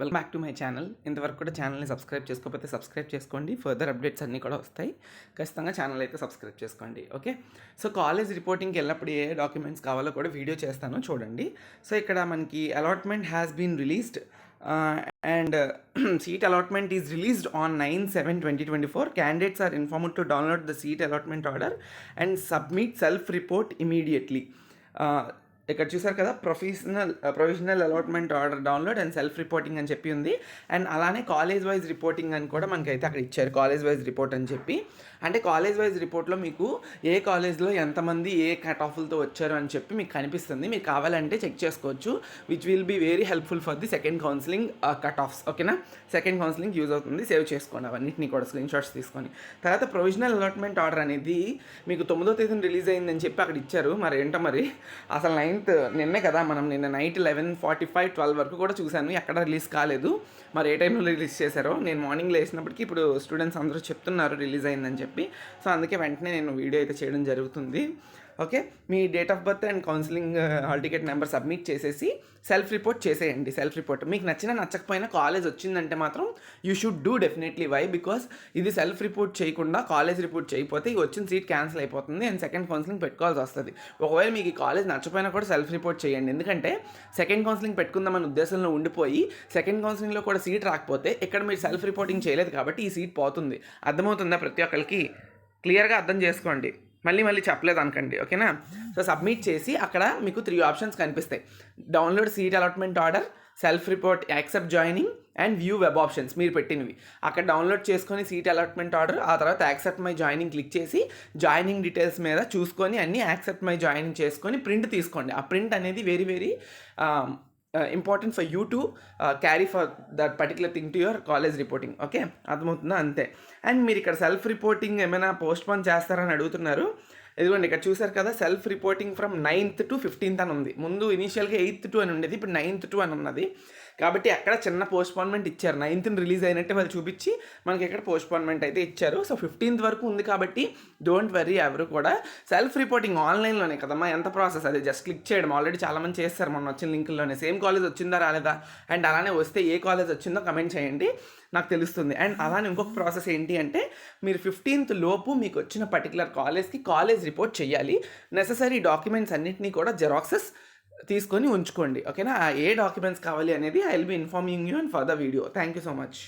Welcome back to my channel. ఇంతవరకు కూడా ఛానల్ని సబ్స్క్రైబ్ చేసుకోకపోతే సబ్స్క్రైబ్ చేసుకోండి. ఫర్దర్ అప్డేట్స్ అన్నీ కూడా వస్తాయి. ఖచ్చితంగా ఛానల్ అయితే సబ్స్క్రైబ్ చేసుకోండి. ఓకే, సో కాలేజ్ రిపోర్టింగ్కి వెళ్ళినప్పుడు ఏ డాక్యుమెంట్స్ కావాలో కూడా వీడియో చేస్తాను చూడండి. సో ఇక్కడ మనకి allotment has been released and seat allotment is released on 9/7/2024. Candidates are informed to download the seat allotment order and submit self-report immediately. ఇక్కడ చూసారు కదా, provisional allotment order download and self reporting అని చెప్పి ఉంది. And అలానే college wise reporting అని కూడా మనకైతే అక్కడ ఇచ్చారు. కాలేజ్ వైజ్ రిపోర్ట్ అని చెప్పి, అంటే కాలేజ్ వైజ్ రిపోర్ట్లో మీకు ఏ కాలేజ్లో ఎంతమంది ఏ కట్ ఆఫ్లతో వచ్చారు అని చెప్పి మీకు కనిపిస్తుంది. మీకు కావాలంటే చెక్ చేసుకోవచ్చు, which will be very helpful for the second counselling cut offs. ఓకేనా, సెకండ్ కౌన్సిలింగ్ యూజ్ అవుతుంది. సేవ్ చేసుకోండి అవన్నింటినీ కూడా స్క్రీన్ షాట్స్ తీసుకొని. తర్వాత ప్రొవిజనల్ అలాట్మెంట్ ఆర్డర్ అనేది మీకు 9వ తేదీన రిలీజ్ అయిందని చెప్పి అక్కడ ఇచ్చారు. మరి ఏంటో మరి అసలు నిన్నే కదా, మనం నిన్న నైట్ 11:45 12 వరకు కూడా చూశాను, ఎక్కడ రిలీజ్ కాలేదు. మరి ఏ టైంలో రిలీజ్ చేశారో నేను మార్నింగ్ లేసినప్పటికీ ఇప్పుడు స్టూడెంట్స్ అందరూ చెప్తున్నారు రిలీజ్ అయిందని చెప్పి. సో అందుకే వెంటనే నేను వీడియో అయితే చేయడం జరుగుతుంది. ఓకే, మీ date of birth and counselling hall ticket number submit చేసేసి సెల్ఫ్ రిపోర్ట్ చేసేయండి. సెల్ఫ్ రిపోర్ట్ మీకు నచ్చకపోయినా కాలేజ్ వచ్చిందంటే మాత్రం you should do definitely. Why? Because ఇది సెల్ఫ్ రిపోర్ట్ చేయకుండా కాలేజ్ రిపోర్ట్ చేయకపోతే ఈ వచ్చిన సీట్ క్యాన్సిల్ అయిపోతుంది అండ్ సెకండ్ కౌన్సిలింగ్ పెట్టుకోవాల్సి వస్తుంది. ఒకవేళ మీకు ఈ కాలేజ్ నచ్చపోయినా కూడా సెల్ఫ్ రిపోర్ట్ చేయండి. ఎందుకంటే సెకండ్ కౌన్సిలింగ్ పెట్టుకుందామని ఉద్దేశంలో ఉండిపోయి సెకండ్ కౌన్సిలింగ్లో కూడా సీట్ రాకపోతే ఇక్కడ మీరు సెల్ఫ్ రిపోర్టింగ్ చేయలేదు కాబట్టి ఈ సీట్ పోతుంది. అర్థమవుతుందా? ప్రతి ఒక్కరికి క్లియర్గా అర్థం చేసుకోండి, మళ్ళీ చెప్పలేదు అనకండి. ఓకేనా, సో సబ్మిట్ చేసి అక్కడ మీకు 3 ఆప్షన్స్ కనిపిస్తాయి. Download seat allotment order, self report, accept joining and view web options మీరు పెట్టినవి. అక్కడ డౌన్లోడ్ చేసుకొని సీట్ అలాట్మెంట్ ఆర్డర్, ఆ తర్వాత యాక్సెప్ట్ మై జాయినింగ్ క్లిక్ చేసి జాయినింగ్ డీటెయిల్స్ మీద చూసుకొని అన్నీ యాక్సెప్ట్ మై జాయినింగ్ చేసుకొని ప్రింట్ తీసుకోండి. ఆ ప్రింట్ అనేది very important for you to carry for that particular thing to your college reporting. Okay, అర్థమవుతుందా? అంతే. అండ్ మీరు ఇక్కడ సెల్ఫ్ రిపోర్టింగ్ ఏమైనా పోస్ట్పోన్ చేస్తారని అడుగుతున్నారు. ఇదిగోండి ఇక్కడ చూసారు కదా, self reporting from 9th to 15th అని ఉంది. ముందు ఇనీషియల్గా 8th to అని ఉండేది, ఇప్పుడు 9th to అని ఉన్నది. కాబట్టి అక్కడ చిన్న పోస్ట్పోన్మెంట్ ఇచ్చారు. 9th రిలీజ్ అయినట్టే వాళ్ళు చూపించి మనకి ఇక్కడ పోస్ట్పోన్మెంట్ అయితే ఇచ్చారు. సో 15th వరకు ఉంది కాబట్టి డోంట్ వరీ. ఎవరు కూడా సెల్ఫ్ రిపోర్టింగ్ ఆన్లైన్లోనే కదమ్మా, ఎంత ప్రాసెస్ అది జస్ట్ క్లిక్ చేయడం. ఆల్రెడీ చాలామంది చేస్తారు మొన్న వచ్చిన లింకుల్లోనే. సేమ్ కాలేజ్ వచ్చిందా రాలేదా అండ్ అలానే వస్తే ఏ కాలేజ్ వచ్చిందో కమెంట్ చేయండి, నాకు తెలుస్తుంది. అండ్ అలానే ఇంకొక ప్రాసెస్ ఏంటి అంటే మీరు 15th లోపు మీకు వచ్చిన పర్టికులర్ కాలేజ్కి కాలేజ్ రిపోర్ట్ చేయాలి. నెససరీ డాక్యుమెంట్స్ అన్నింటినీ కూడా జెరాక్సెస్ తీసుకొని ఉంచుకోండి. ఓకేనా, ఏ డాక్యుమెంట్స్ కావాలి అనేది I will be informing you and for the video. Thank you so much.